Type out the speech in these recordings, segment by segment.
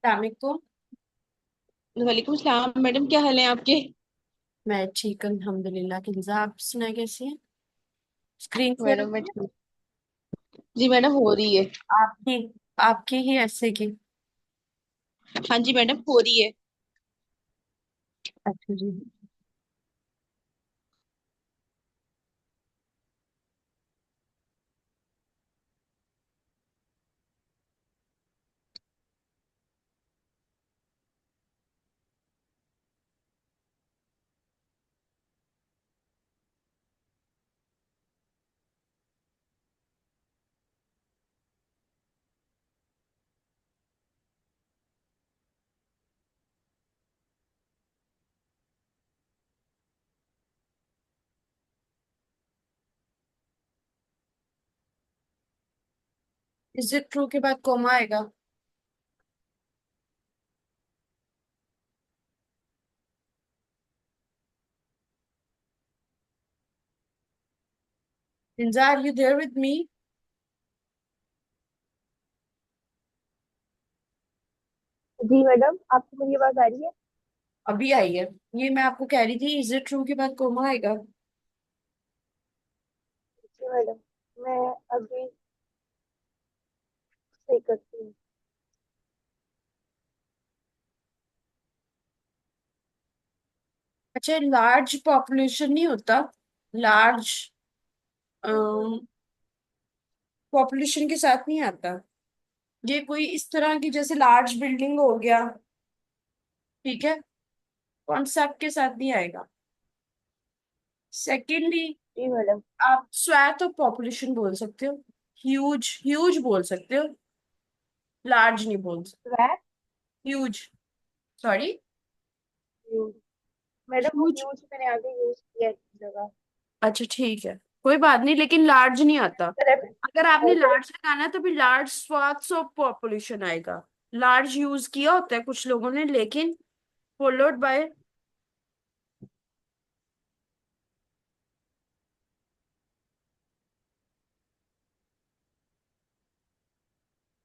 सलामकुम। वालेकुम सलाम मैडम, क्या हाल है आपके? मैं ठीक अल्हम्दुलिल्लाह। किन्जा आप सुनाए कैसी हैं? स्क्रीन शेयर मैडम मैं होती है? ठीक। जी मैडम, हो रही है। आपकी आपकी ही ऐसे की। हाँ जी मैडम, हो रही है। अच्छा जी। इज इट ट्रू के बाद कोमा आएगा? Kinza, are you there with me? जी मैडम, आपको मेरी आवाज आ रही है? अभी आई है। ये मैं आपको कह रही थी, इज इट ट्रू के बाद कोमा आएगा? जी मैडम, मैं अभी सही करती हूँ। अच्छा, लार्ज पॉपुलेशन नहीं होता। लार्ज पॉपुलेशन के साथ नहीं आता। ये कोई इस तरह की जैसे लार्ज बिल्डिंग हो गया, ठीक है, कॉन्सेप्ट के साथ नहीं आएगा। सेकेंडली, जी मैडम। आप स्वैट ऑफ पॉपुलेशन बोल सकते हो। ह्यूज ह्यूज बोल सकते हो। लार्ज नहीं बोल सकते। Swap. Huge, sorry. Use. Madam वो ह्यूज। यूज मैंने आगे यूज किया है इस जगह। अच्छा ठीक है, कोई बात नहीं, लेकिन लार्ज नहीं आता। अगर आपने रेप- लार्ज लगाना है तो फिर लार्ज स्वाथ्स ऑफ पॉपुलेशन आएगा। लार्ज यूज किया होता है कुछ लोगों ने, लेकिन followed by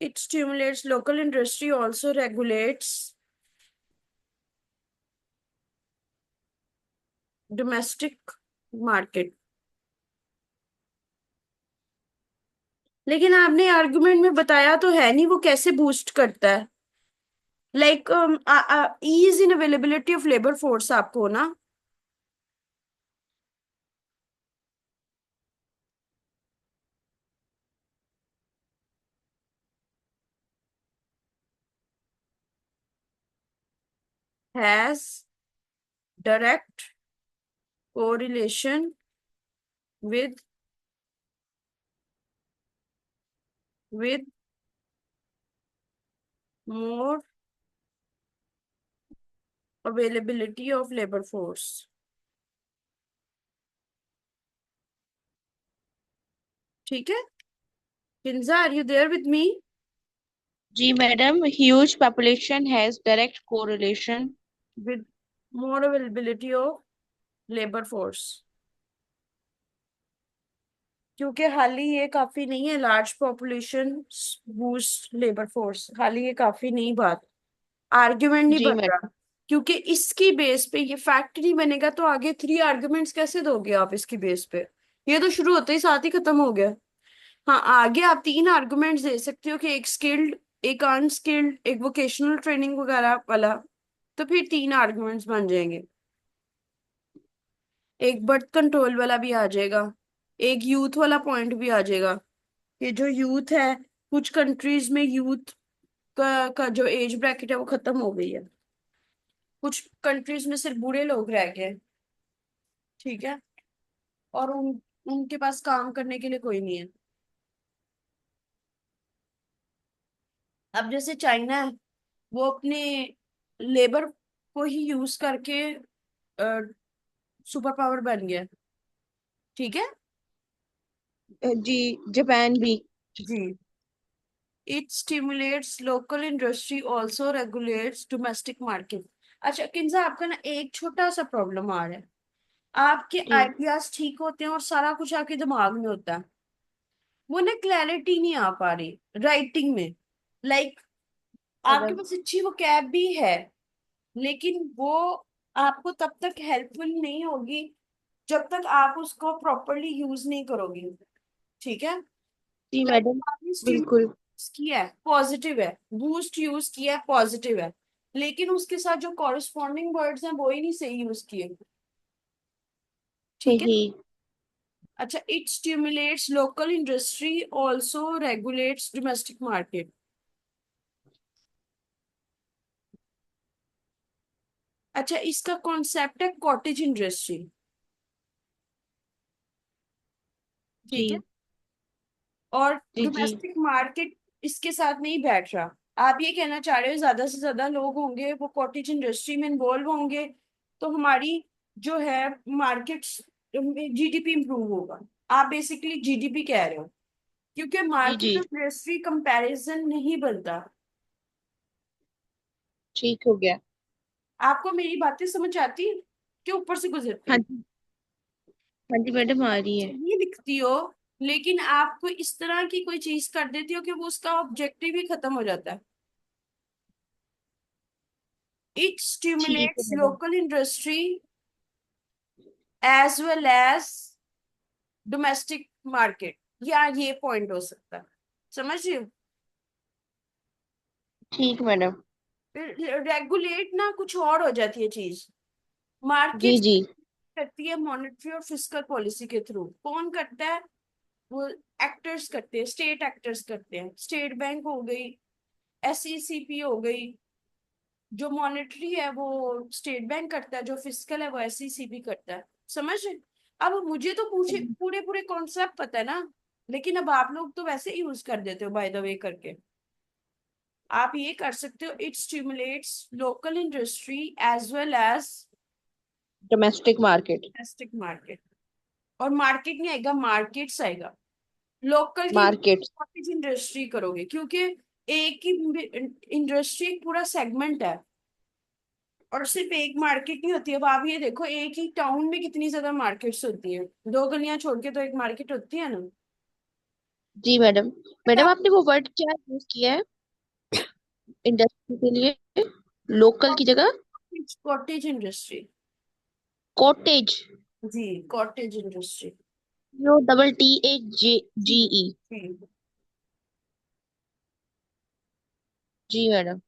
it stimulates local industry, also regulates domestic market। लेकिन आपने आर्गुमेंट में बताया तो है नहीं वो कैसे बूस्ट करता है। Like ease in availability of labour force आपको ना। Has direct correlation with more availability of labour force. ठीक है। Kinza, are you there with me? जी madam, huge population has direct correlation. With more availability of labour force. क्योंकि हाल ही ये काफी नहीं है, large population boost labour force, हाल ही ये काफी नहीं बात, आर्ग्यूमेंट नहीं जी बन मैडम। रहा। क्योंकि इसकी बेस पे ये फैक्ट नहीं बनेगा तो आगे थ्री आर्ग्यूमेंट्स कैसे दोगे आप इसकी बेस पे? ये तो शुरू होते ही साथ ही खत्म हो गया। हाँ, आगे आप तीन आर्गुमेंट्स दे सकते हो कि एक स्किल्ड, एक अनस्किल्ड, एक वोकेशनल ट्रेनिंग वगैरह वाला। तो फिर तीन आर्गुमेंट्स बन जाएंगे। एक बर्थ कंट्रोल वाला भी आ जाएगा, एक यूथ वाला पॉइंट भी आ जाएगा। ये जो यूथ है, कुछ कंट्रीज में यूथ का जो एज ब्रैकेट है वो खत्म हो गई है। कुछ कंट्रीज में सिर्फ बूढ़े लोग रह गए हैं, ठीक है, और उनके पास काम करने के लिए कोई नहीं है। अब जैसे चाइना है, वो अपने लेबर को ही यूज करके सुपर पावर बन गया, ठीक है। जी। जापान भी। जी। It stimulates local industry, also regulates domestic market. अच्छा किंजा, आपका ना एक छोटा सा प्रॉब्लम आ रहा है। आपके जी। आइडियाज ठीक होते हैं और सारा कुछ आपके दिमाग में होता है, वो ना क्लैरिटी नहीं आ पा रही राइटिंग में। लाइक आपके मैडम। पास अच्छी वो कैब भी है, लेकिन वो आपको तब तक हेल्पफुल नहीं होगी जब तक आप उसको प्रॉपरली यूज नहीं करोगे। ठीक है। जी लाइक मैडम। आपने बिल्कुल। स्टिमुलस किया है, पॉजिटिव है, बूस्ट यूज किया है, पॉजिटिव है, लेकिन उसके साथ जो कॉरेस्पॉन्डिंग वर्ड्स हैं वो ही नहीं सही यूज किए। ठीक है। सही। अच्छा, it stimulates local industry, also regulates domestic market. अच्छा, इसका कॉन्सेप्ट है कॉटेज इंडस्ट्री। ठीक है। जी और जी जी डोमेस्टिक मार्केट इसके साथ नहीं बैठ रहा। आप ये कहना चाह रहे हो ज्यादा से ज्यादा लोग होंगे वो कॉटेज इंडस्ट्री में इन्वॉल्व होंगे, तो हमारी जो है मार्केट जीडीपी इंप्रूव होगा। आप बेसिकली जीडीपी कह रहे हो, क्योंकि जी जी। मार्केट और इंडस्ट्री कंपैरिजन नहीं बनता। ठीक हो गया। आपको मेरी बातें समझ आती है कि ऊपर से गुजरती हाँ है? जी। हाँ जी मैडम, आ रही है। सही दिखती हो, लेकिन आप कोई इस तरह की कोई चीज कर देती हो कि वो उसका ऑब्जेक्टिव ही खत्म हो जाता है। It ठीक है stimulates madam. local industry as well as domestic market, या ये पॉइंट हो सकता है। समझ रही हो? ठीक मैडम। रेगुलेट ना कुछ और हो जाती है चीज। जी मार्केट जी। करती है मॉनेटरी और फिस्कल पॉलिसी के थ्रू। कौन करता है? वो एक्टर्स करते हैं, स्टेट एक्टर्स करते हैं। स्टेट बैंक हो गई, एसईसीपी हो गई। जो मॉनेटरी है वो स्टेट बैंक करता है, जो फिस्कल है वो एसईसीबी करता है। समझ रहे? अब मुझे तो पूछे पूरे पूरे कॉन्सेप्ट पता है ना, लेकिन अब आप लोग तो वैसे ही यूज कर देते हो बाय द वे करके। आप ये कर सकते हो, it stimulates local industry as well as domestic market. Domestic market. और मार्केट नहीं आएगा, मार्केट्स आएगा। लोकल की मार्केट। कॉटेज इंडस्ट्री करोगे, क्योंकि एक ही इंडस्ट्री एक पूरा सेगमेंट है, और सिर्फ एक मार्केट नहीं होती। अब आप ये देखो, एक ही टाउन में कितनी ज्यादा मार्केट्स होती है, दो गलियां छोड़ के तो एक मार्केट होती है ना। जी मैडम। मैडम आपने वो वर्ड क्या यूज किया है इंडस्ट्री के लिए, लोकल की जगह? Cottage industry. कॉटेज। जी, कॉटेज इंडस्ट्री। यो double T A J G G E. जी। जी मैडम।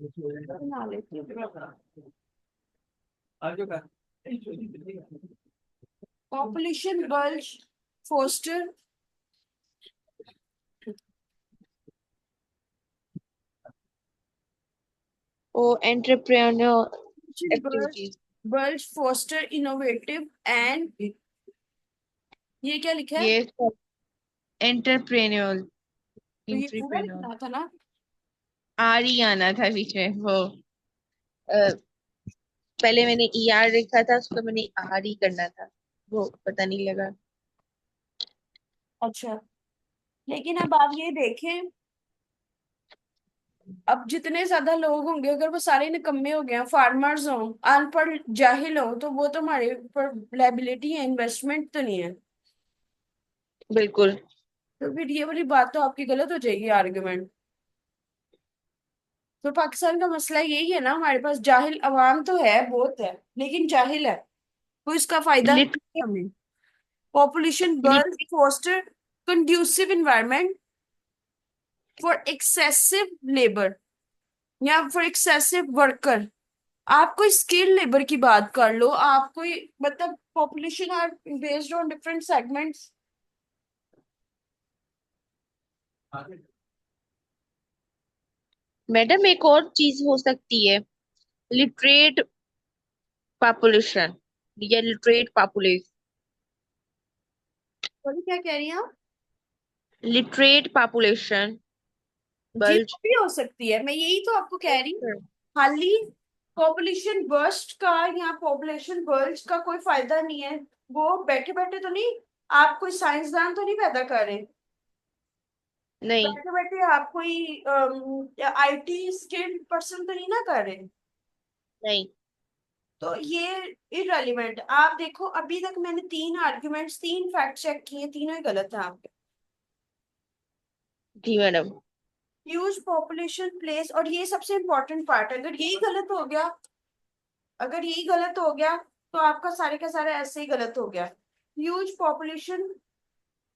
बना लेती हूँ। पॉपुलेशन बल्ज फोस्टर ओ entrepreneur activities. Bulge foster innovative and, ये क्या लिखा है? ये एंटरप्रेन्योर। तो ये पूरा एंटरप्रेन्योर। लिखना था ना। आर ही आना था बीच में वो। अ, पहले मैंने ई आर लिखा था, उसको मैंने आर ही करना था, वो पता नहीं लगा। अच्छा, लेकिन अब आप ये देखें, अब जितने ज्यादा लोग होंगे अगर वो सारे निकम्मे हो गए, फार्मर्स हों, अनपढ़ जाहिल हो, तो वो तो हमारे ऊपर लाइबिलिटी है, इन्वेस्टमेंट तो नहीं है। बिल्कुल। तो फिर ये वाली बात तो आपकी गलत हो जाएगी, आर्गुमेंट। तो पाकिस्तान का मसला यही है ना, हमारे पास जाहिल अवाम तो है, बहुत है, लेकिन जाहिल है, तो इसका फायदा लिट हमें। Population lit birth foster conducive environment for excessive labour या फॉर एक्सेसिव वर्कर। आप कोई स्किल लेबर की बात कर लो, आप कोई मतलब population are based on different segments. Madam एक और चीज हो सकती है, लिटरेट पॉपुलेशन या लिटरेट पॉपुलेशन। सॉरी, क्या कह रही हैं आप? लिटरेट पॉपुलेशन जी, वो बल्ज। भी हो सकती है, मैं यही तो आपको कह रही हूँ। खाली पॉपुलेशन बर्स्ट का या पॉपुलेशन बर्स्ट का कोई फायदा नहीं है। वो बैठे बैठे तो नहीं, आप कोई साइंसदान तो नहीं पैदा कर रहे, नहीं। बैठे बैठे आप कोई आईटी स्किल्ड पर्सन तो नहीं ना कर रहे। नहीं। तो ये इररिलेवेंट। आप देखो, अभी तक मैंने तीन आर्ग्यूमेंट्स, तीन फैक्ट चेक किए, तीनों ही गलत है आपके। जी मैडम। ह्यूज पॉपुलेशन प्लेस, और ये सबसे इंपॉर्टेंट पार्ट है, अगर यही गलत हो गया तो आपका सारे का सारा ऐसे ही गलत हो गया। Huge population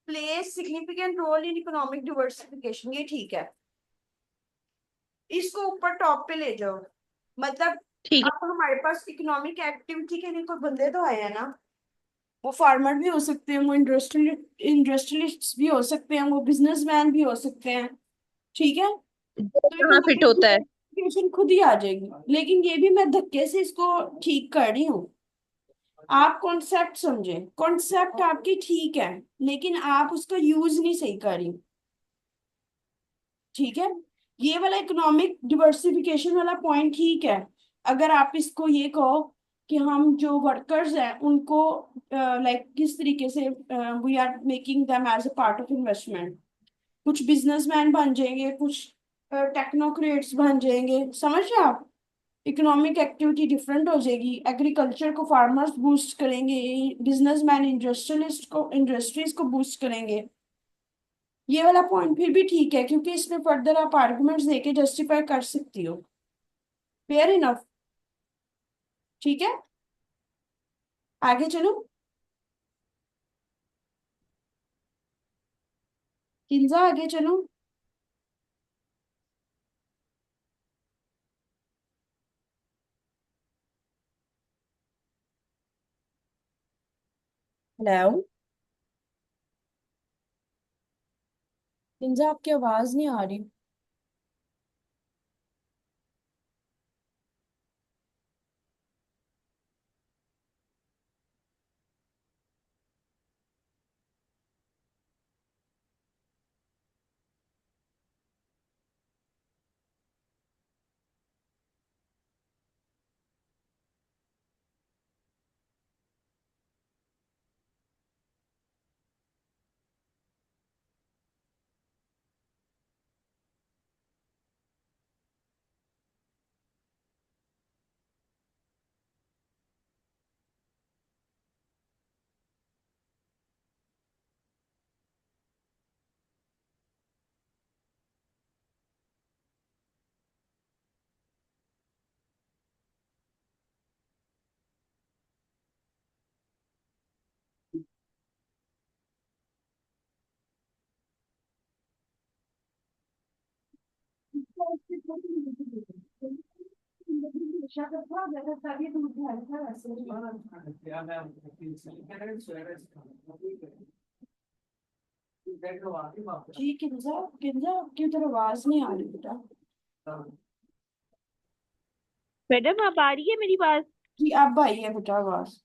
place significant role in economic diversification, ये ठीक है। इसको ऊपर टॉप पे ले जाओ, मतलब ठीक है। अब हमारे पास इकोनॉमिक एक्टिविटी के लिए कोई बंदे तो आए हैं ना। वो फार्मर भी हो सकते हैं, वो इंडस्ट्रियलिस्ट भी हो सकते हैं, वो बिजनेसमैन भी हो सकते हैं। ठीक है, वो तो कहाँ फिट इकोनॉमिक होता है? डिवर्सिफिकेशन खुद ही आ जाएगी, लेकिन ये भी मैं धक्के से इसको ठीक कर रही हूँ। आप कॉन्सेप्ट समझे, कॉन्सेप्ट आपकी ठीक है, लेकिन आप उसका यूज नहीं सही कर रही। ठीक है, ये वाला इकोनॉमिक डिवर्सिफिकेशन वाला पॉइंट ठीक है। अगर आप इसको ये कहो कि हम जो वर्कर्स हैं उनको लाइक किस तरीके से we are making them as a part of investment, कुछ बिजनेसमैन बन जाएंगे, कुछ टेक्नोक्रेट्स बन जाएंगे, समझ रहे हैं आप। इकोनॉमिक एक्टिविटी डिफरेंट हो जाएगी, एग्रीकल्चर को फार्मर्स बूस्ट करेंगे, बिजनेसमैन इंडस्ट्रियलिस्ट को इंडस्ट्रीज को बूस्ट करेंगे। ये वाला पॉइंट फिर भी ठीक है, क्योंकि इसमें फर्दर आप आर्गुमेंट्स देके जस्टिफाई कर सकती हो। Fair enough. ठीक है, आगे चलो। किंजा आगे चलो। हेलो किंजा, आपकी आवाज नहीं आ रही। जी किंजा, किंजा आपकी उधर आवाज नहीं आ रही बेटा। मैडम आप आ रही है मेरी बात? जी अब आई है बेटा आवाज।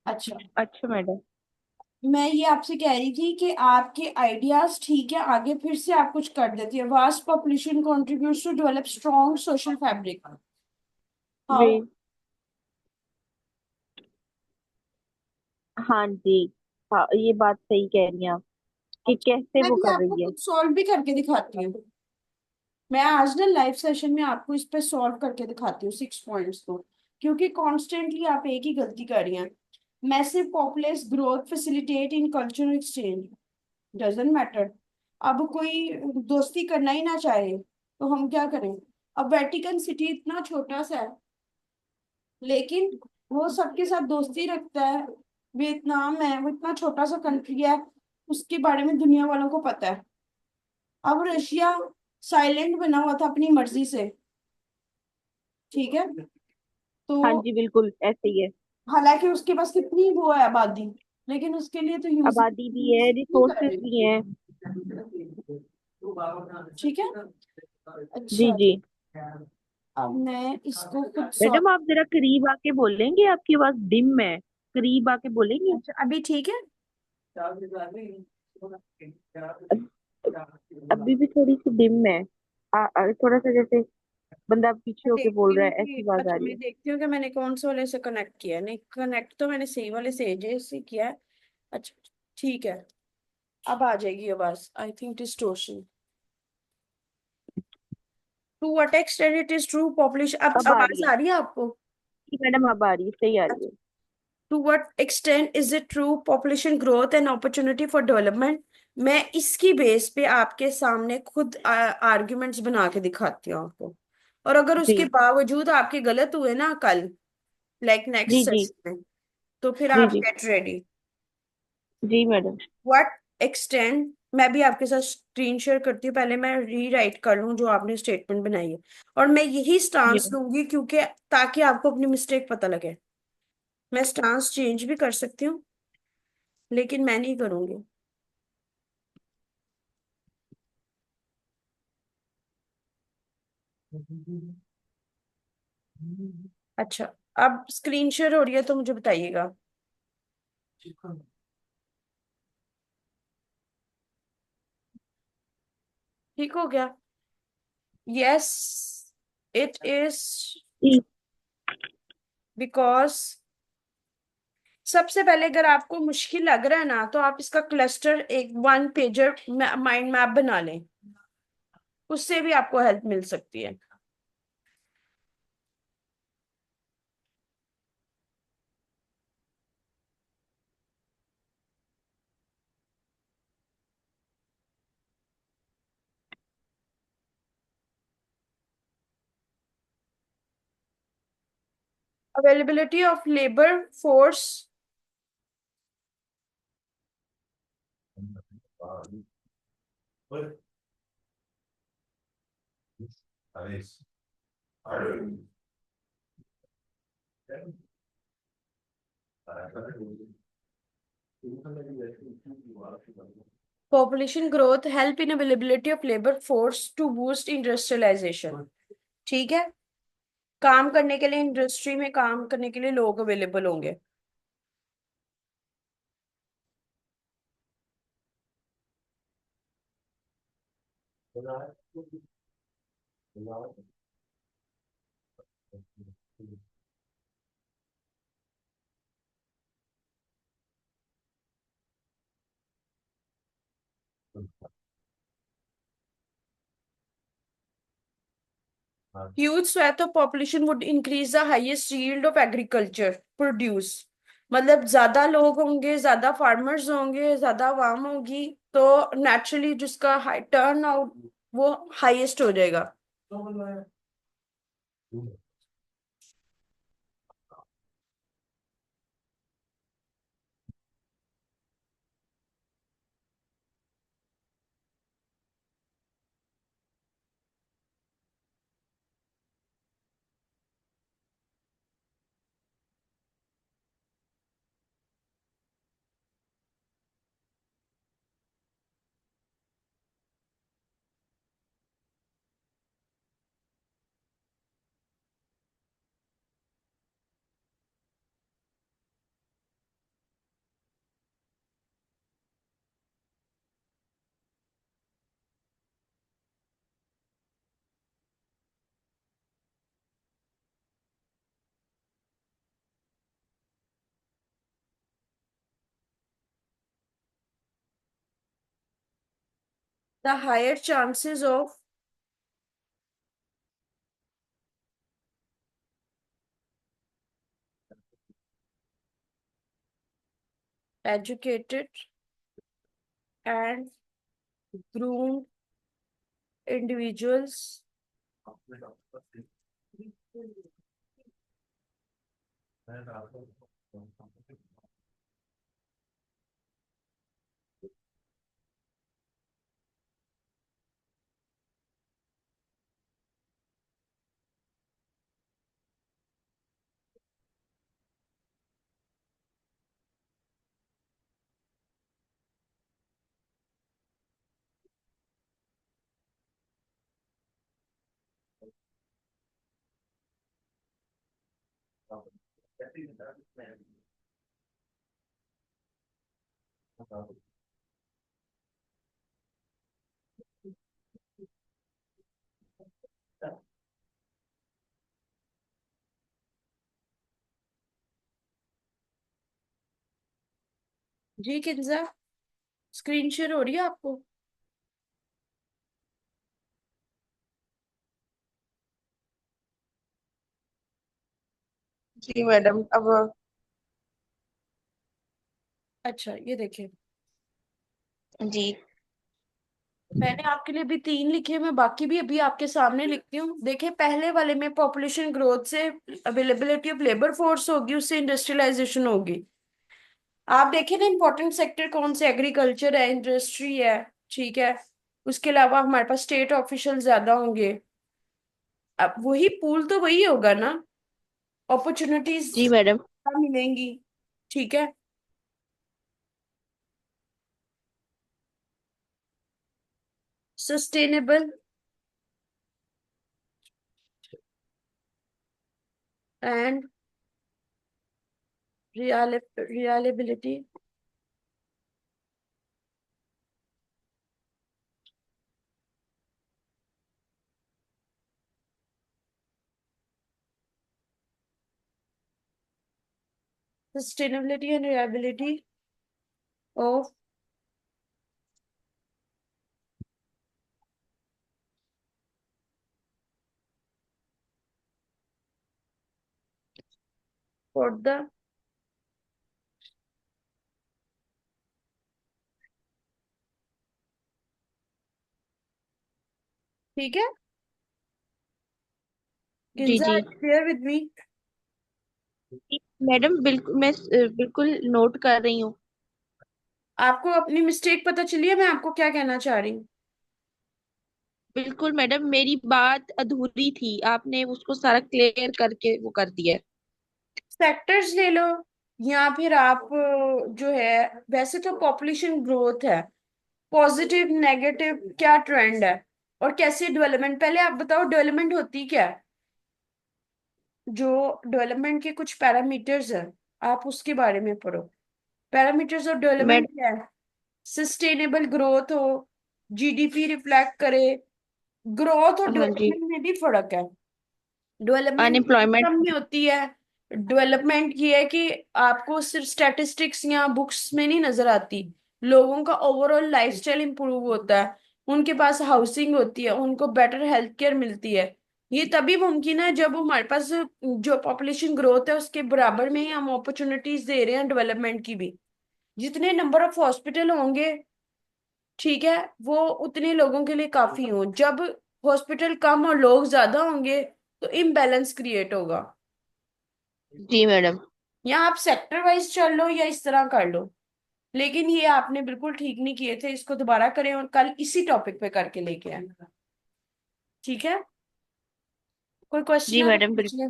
अच्छा, अच्छा मैडम। मैं ये आपसे कह रही थी कि आपके आइडियाज ठीक है, आगे फिर से आप कुछ कर देती है। Vast population contributes to develop strong social fabric. Way. How? हाँ जी। हाँ, ये बात सही कह रही हैं आप कि कैसे मैं वो भी कर आपको रही है। कुछ सॉल्व भी करके दिखाती हूँ। मैं आज ना लाइव सेशन में आपको इस पे सॉल्व करके दिखाती हूँ 6 पॉइंट्स को, क्योंकि कॉन्स्टेंटली आप एक ही गलती कर रही हैं। Massive populace growth facilitate in cultural exchange, doesn't matter. अब कोई दोस्ती करना ही ना चाहे तो हम क्या करें। अब वेटिकन सिटी इतना छोटा सा है, लेकिन वो सबके साथ दोस्ती रखता है। वियतनाम है, वो इतना छोटा सा कंट्री है, उसके बारे में दुनिया वालों को पता है। अब रशिया साइलेंट बना हुआ था अपनी मर्जी से। ठीक है, तो हाँ जी, बिल्कुल ऐसे ही है। हालांकि उसके पास कितनी वो है आबादी, लेकिन उसके लिए तो यूज आबादी भी है, नहीं कर रिसोर्सेज रहे। भी हैं। ठीक है, जी अच्छा। जी। अब मैं इसको खुद मैडम सॉल्व। आप जरा करीब आके बोलेंगे, आपकी आवाज डिम है। करीब आके बोलेंगे। अच्छा अभी ठीक है। अब- अभी भी थोड़ी सी डिम है। थोड़ा सा जैसे बंदा पीछे मैं होके देखती बोल रहा हूँ है, कि, ऐसी आवाज आ अच्छा रही मैं है। देखती हूँ कि मैंने कौन से वाले से कनेक्ट किया है। नहीं, कनेक्ट तो मैंने सही वाले से एजे से किया है। अच्छा ठीक है, अब आ जाएगी आवाज। I think distortion, to what extent it is true population. अब अब आ रही आवाज है। आ रही है आपको? जी मैडम अब आ रही है, सही आ रही है। To what extent is it true population growth and opportunity for development? मैं इसकी बेस पे आपके सामने खुद आर्ग्यूमेंट्स बना के दिखाती हूँ आपको। और अगर उसके जी बावजूद आपके गलत हुए ना कल, लाइक जी नेक्स्ट जी सेशन में, तो फिर जी आप जी गेट रेडी। जी मैडम। व्हाट एक्सटेंड, मैं भी आपके साथ स्क्रीन शेयर करती हूँ, पहले मैं रीराइट कर लूँ जो आपने स्टेटमेंट बनाई है। और मैं यही जी स्टांस लूंगी क्योंकि ताकि आपको अपनी मिस्टेक पता लगे। मैं स्टांस चेंज भी कर सकती हूँ, लेकिन मैं नहीं करूंगी। अच्छा, अब स्क्रीन शेयर हो रही है तो मुझे बताइएगा। ठीक हो गया? Yes, it is. जी बिकॉज सबसे पहले अगर आपको मुश्किल लग रहा है ना, तो आप इसका क्लस्टर एक वन पेजर माइंड मैप बना लें, उससे भी आपको हेल्प मिल सकती है। Availability of labour force. Population growth help in availability of labour force to boost industrialisation. ठीक है, काम करने के लिए, इंडस्ट्री में काम करने के लिए लोग अवेलेबल होंगे। Huge swathe of population would increase the highest yield of agriculture produce. मतलब ज्यादा लोग होंगे, ज्यादा फार्मर्स होंगे, ज्यादा आवाम होगी, तो नेचुरली जिसका टर्न आउट वो हाईएस्ट हो जाएगा। The higher chances of educated and groomed individuals जी किंजा, स्क्रीन शेयर हो रही है आपको? जी मैडम। अब अच्छा, ये देखिए। जी मैंने आपके लिए भी 3 लिखे, मैं बाकी भी अभी आपके सामने लिखती हूँ। देखिए, पहले वाले में पॉपुलेशन ग्रोथ से अवेलेबिलिटी ऑफ लेबर फोर्स होगी, उससे इंडस्ट्रियलाइजेशन होगी। आप देखिए ना, इंपॉर्टेंट सेक्टर कौन से, एग्रीकल्चर है, इंडस्ट्री है, ठीक है। उसके अलावा हमारे पास स्टेट ऑफिशियल ज्यादा होंगे। अब वही पूल तो वही होगा ना, अपॉर्चुनिटीज जी मैडम। मिलेंगी, ठीक है। Sustainable and reliability, sustainability and reliability of, for the, ठीक है। जी किंजा, जी। Clear with me? मैडम बिल्कुल, मैं बिल्कुल नोट कर रही हूँ। आपको अपनी मिस्टेक पता चली है मैं आपको क्या कहना चाह रही हूँ? बिल्कुल मैडम, मेरी बात अधूरी थी, आपने उसको सारा क्लियर करके वो कर दिया है। सेक्टर्स ले लो, या फिर आप जो है, वैसे तो पॉपुलेशन ग्रोथ है, पॉजिटिव नेगेटिव क्या ट्रेंड है, और कैसे डेवलपमेंट, पहले आप बताओ डेवलपमेंट होती क्या है? जो डेवलपमेंट के कुछ पैरामीटर्स हैं, आप उसके बारे में पढ़ो। पैरामीटर्स ऑफ डेवलपमेंट मैड क्या है? सस्टेनेबल ग्रोथ हो, जीडीपी रिफ्लेक्ट करे। ग्रोथ और हाँ जी। डेवलपमेंट में भी फर्क है। Development unemployment. कम में होती है, डेवलपमेंट ये है कि आपको सिर्फ स्टैटिस्टिक्स या बुक्स में नहीं नजर आती, लोगों का ओवरऑल लाइफस्टाइल इंप्रूव होता है, उनके पास हाउसिंग होती है, उनको बेटर हेल्थ केयर मिलती है। ये तभी मुमकिन है जब हमारे पास जो पॉपुलेशन ग्रोथ है उसके बराबर में ही हम अपॉर्चुनिटीज दे रहे हैं डेवलपमेंट की भी। जितने नंबर ऑफ हॉस्पिटल होंगे, ठीक है, वो उतने लोगों के लिए काफी हो। जब हॉस्पिटल कम और लोग ज्यादा होंगे तो इम्बैलेंस क्रिएट होगा। जी मैडम। या आप सेक्टर वाइज चल लो या इस तरह कर लो, लेकिन ये आपने बिल्कुल ठीक नहीं किए थे, इसको दोबारा करें और कल इसी टॉपिक पे करके लेके आए, ठीक है। कोई क्वेश्चन जी है तो मैडम बिल्कुल। पूछिए।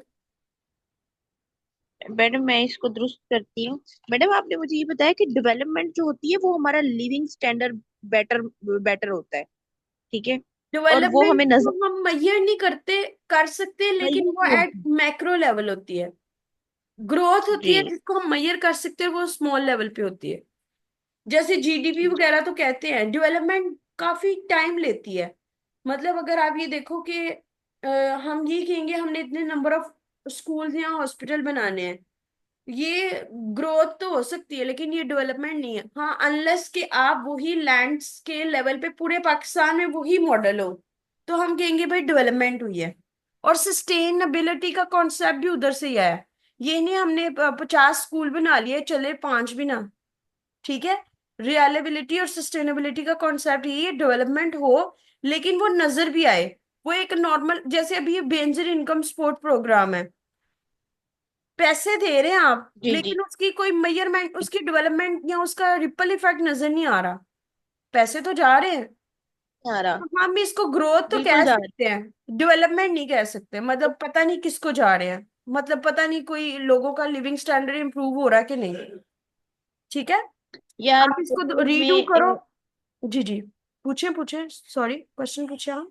मैडम मैं इसको दुरुस्त करती हूँ। मैडम आपने मुझे ये बताया कि डेवलपमेंट जो होती है वो हमारा लिविंग स्टैंडर्ड बेटर बेटर होता है, ठीक है। और वो डेवलपमेंट हमें को नजर हम मेजर नहीं करते, कर सकते हैं, लेकिन वो नहीं एट होती। मैक्रो लेवल होती है। ग्रोथ होती है जी। जिसको हम मेजर कर सकते हैं, वो स्मॉल लेवल पे होती है। जैसे जीडीपी वगैरह तो कहते हैं, डेवलपमेंट काफी टाइम लेती है। मतलब अगर आप ये देखो कि हम ये कहेंगे हमने इतने नंबर ऑफ स्कूल या हॉस्पिटल बनाने हैं, ये ग्रोथ तो हो सकती है लेकिन ये डेवलपमेंट नहीं है। हाँ, अनलेस कि आप वही लैंड स्केल लेवल पे पूरे पाकिस्तान में वही मॉडल हो, तो हम कहेंगे भाई डेवलपमेंट हुई है। और सस्टेनेबिलिटी का कॉन्सेप्ट भी उधर से ही आया है। ये नहीं हमने 50 स्कूल बना लिए चले 5 भी ना, ठीक है। रिलायबिलिटी और सस्टेनेबिलिटी का कॉन्सेप्ट ये डेवलपमेंट हो, लेकिन वो नजर भी आए। वो एक नॉर्मल, जैसे अभी ये बेंजर इनकम सपोर्ट प्रोग्राम है, पैसे दे रहे हैं आप, जी जी। लेकिन उसकी कोई मेजरमेंट, उसकी डेवलपमेंट या उसका रिपल इफेक्ट नजर नहीं आ रहा। पैसे तो जा रहे हैं, आ रहा। तो हम इसको ग्रोथ तो बिल्कुल कह जा रहा। सकते हैं, डेवलपमेंट नहीं कह सकते। मतलब पता नहीं किसको जा रहे हैं, मतलब पता नहीं कोई लोगों का लिविंग स्टैंडर्ड इंप्रूव हो रहा है कि नहीं, ठीक है। या आप इसको लोग रीडू में करो। जी जी, पूछे पूछे, सॉरी, क्वेश्चन पूछे आप।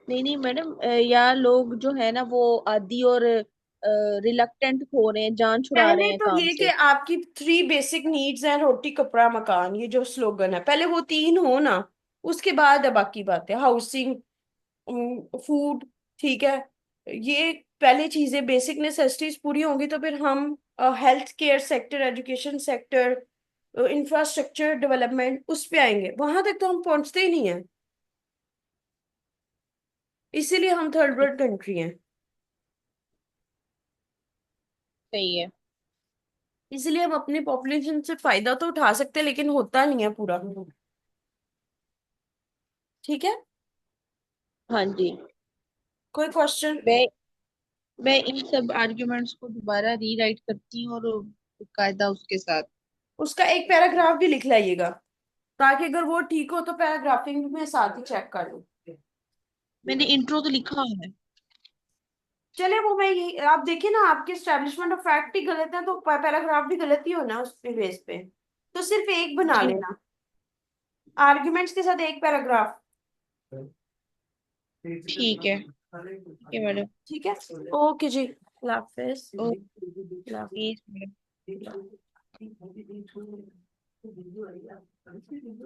नहीं नहीं मैडम, या लोग जो है ना वो आदी और रिलक्टेंट हो रहे हैं, जान छुड़ा रहे पहले हैं तो काम ये कि से। आपकी 3 बेसिक नीड्स हैं, रोटी कपड़ा मकान, ये जो स्लोगन है, पहले वो 3 हो ना, उसके बाद है बाकी बातें, हाउसिंग, फूड, ठीक है। ये पहले चीजें बेसिक नेसेसिटीज पूरी होंगी तो फिर हम health care sector, education sector, infrastructure development उस पे आएंगे। वहां तक तो हम पहुंचते ही नहीं है, इसीलिए हम थर्ड वर्ल्ड कंट्री हैं। सही है। इसलिए हम अपनी पॉपुलेशन से फायदा तो उठा सकते हैं लेकिन होता नहीं है पूरा। ठीक है, हाँ जी। कोई क्वेश्चन? मैं मैं इन सब आर्ग्यूमेंट्स को दोबारा रीराइट करती हूँ और कायदा उसके साथ। उसका एक पैराग्राफ भी लिख लाइएगा, ताकि अगर वो ठीक हो तो पैराग्राफिंग में साथ ही चेक कर लूँ। मैंने इंट्रो तो लिखा हुआ है। चले, वो मैं यही, आप देखिए ना, आपके स्टैब्लिशमेंट ऑफ फैक्ट ही गलत है तो पैराग्राफ भी गलत ही होना उस पे बेस पे। तो सिर्फ एक बना जी लेना, आर्ग्यूमेंट्स के साथ एक पैराग्राफ। ठीक है, ठीक है मैडम। ठीक है, ओके जी, अल्लाह हाफिज। अल्लाह ओके मैडम। हाफिज।